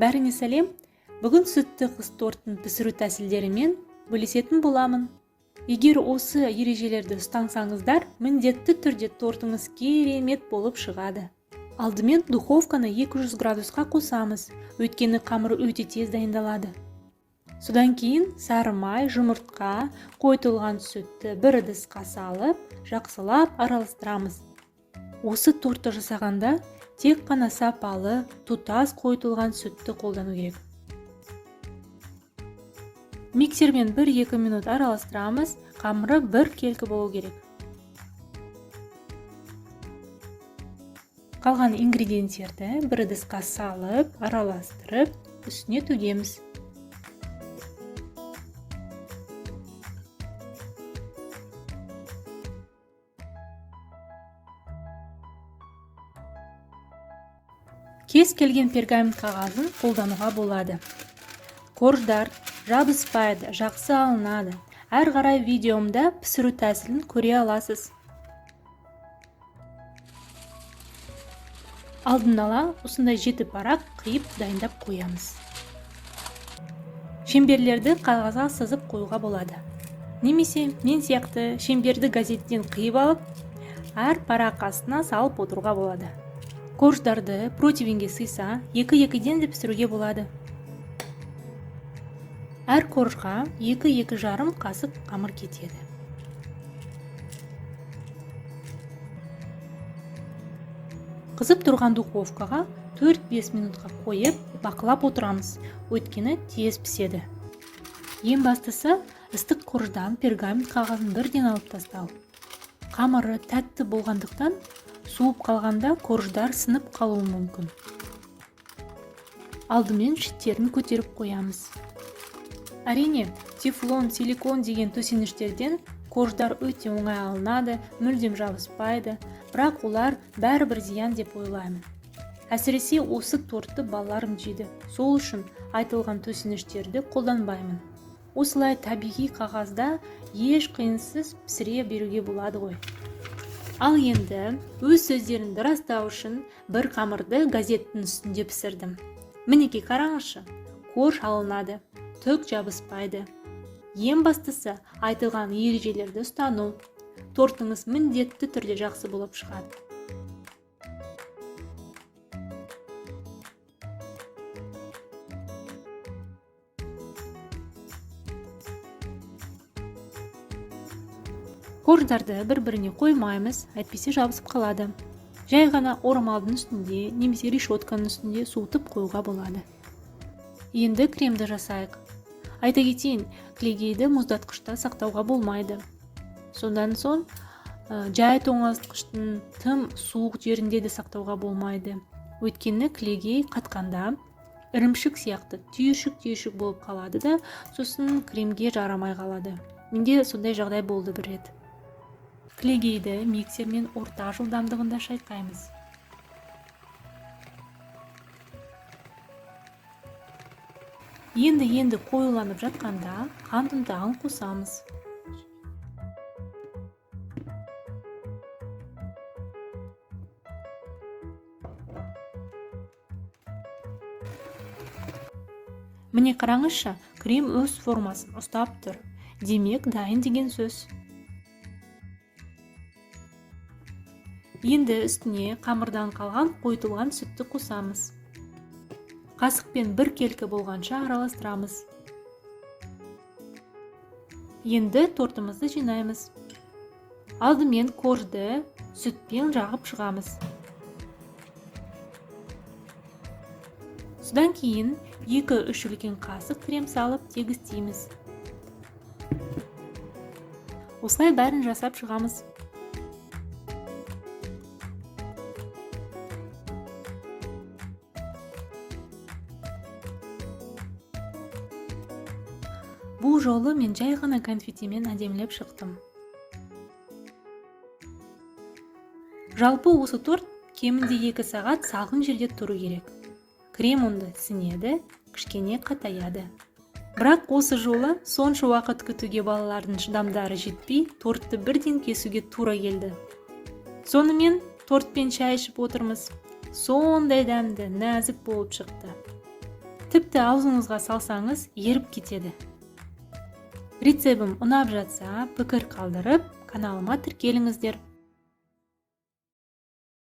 Бәріңе сәлем. Бүгін сүтті қыз тортын пісіру тәсілдерімен бөлісетін боламын. Егер осы ережелерді ұстансаңыздар, міндетті түрде тортыңыз керемет болып шығады. Алдымен духовканы 200 градусқа қосамыз, өйткені қамыр өте тез дайындалады. Содан кейін сары май, жұмыртқа, қойытылған сүтті бір ыдысқа салып, жақсылап араластырамыз. Осы тортты жасағанда тек қана сапалы, тұтас қойытылған сүтті қолдану керек. Миксермен 1-2 минут араластырамыз, қамыры бір келкі болу керек. Қалған ингредиенттерді бір ыдысқа салып, араластырып, үстіне төгеміз. Кез келген пергамент қағазын қолдануға болады. Корждар жабыспайды, жақсы алынады. Әр қарай видеомда пісіру тәсілін көре аласыз. Алдын ала осындай 7 парақ қиып дайындап қоямыз. Шеңберлерді қағазға сызып қоюға болады. Немесе мен сияқты шеңберді газеттен қиып алып, әр парақ астына салып отыруға болады. Корждарды противенге сыйса, 2-2-ден де пісіруге болады. Әр коржға 2-2,5 қасық қамыр кетеді. Қызып тұрған духовкаға 4-5 минутқа қойып, бақылап отырамыз, өйткені тез піседі. Ең бастысы, ыстық корждан пергамент қағазын бірден алып тастау. Қамыры тәтті болғандықтан, суып қалғанда корждар сынып қалуы мүмкін. Алдымен шеттерін көтеріп қоямыз. Әрине, тефлон, силикон деген төсеніштерден корждар өте оңай алынады, мүлдем жабыспайды, бірақ олар бәрібір зиян деп ойлаймын. Әсіресе осы тортты балаларым жейді, сол үшін айтылған төсеніштерді қолданбаймын. Осылай табиғи қағазда еш қиынсыз пісіре беруге болады ғой. Ал енді өз сөздерімді растау үшін бір қамырды газеттің үстінде пісірдім. Мінекей қараңызшы, корж алынады, түк жабыспайды. Ең бастысы айтылған ережелерді ұстану. Тортыңыз міндетті түрде жақсы болып шығады. Корждарды бір-біріне қоймаймыз, әйтпесе жабысып қалады. Жай ғана орамалдың үстінде немесе решетканың үстінде суытып қоюға болады. Енді кремді жасайық. Айта кетейін, кілегейді мұздатқышта сақтауға болмайды. Содан соң жай тоңазытқыштың тым суық жерінде де сақтауға болмайды. Өйткені кілегей қатқанда ірімшік сияқты түйіршік болып қалады да, сосын кремге жарамай қалады. Менде сондай жағдай болды бір рет. Кілегейді миксермен орта жылдамдығында шайқаймыз. Енді қоюланып жатқанда қант ұнтағын қосамыз. Міне қараңызшы, крем өз формасын ұстап тұр. Демек, дайын деген сөз. Енді үстіне қамырдан қалған қойытылған сүтті қосамыз. Қасықпен бір келкі болғанша араластырамыз. Енді тортымызды жинаймыз. Алдымен коржды сүтпен жағып шығамыз. Содан кейін 2-3 үлкен қасық крем салып тегістейміз. Осылай бәрін жасап шығамыз. Бұл жолы мен жай ғана конфетимен әдемілеп шықтым. Жалпы осы торт кемінде 2 сағат салқын жерде тұру керек. Крем онда сінеді, кішкене қатаяды. Бірақ осы жолы сонша уақыт күтуге балалардың шыдамдары жетпей, тортты бірден кесуге тура келді. Сонымен тортпен шай ішіп отырмыз. Сондай дәмді, нәзік болып шықты. Тіпті аузыңызға салсаңыз еріп кетеді. Рецебім ұнап жатса, пікір қалдырып, каналыма тіркеліңіздер.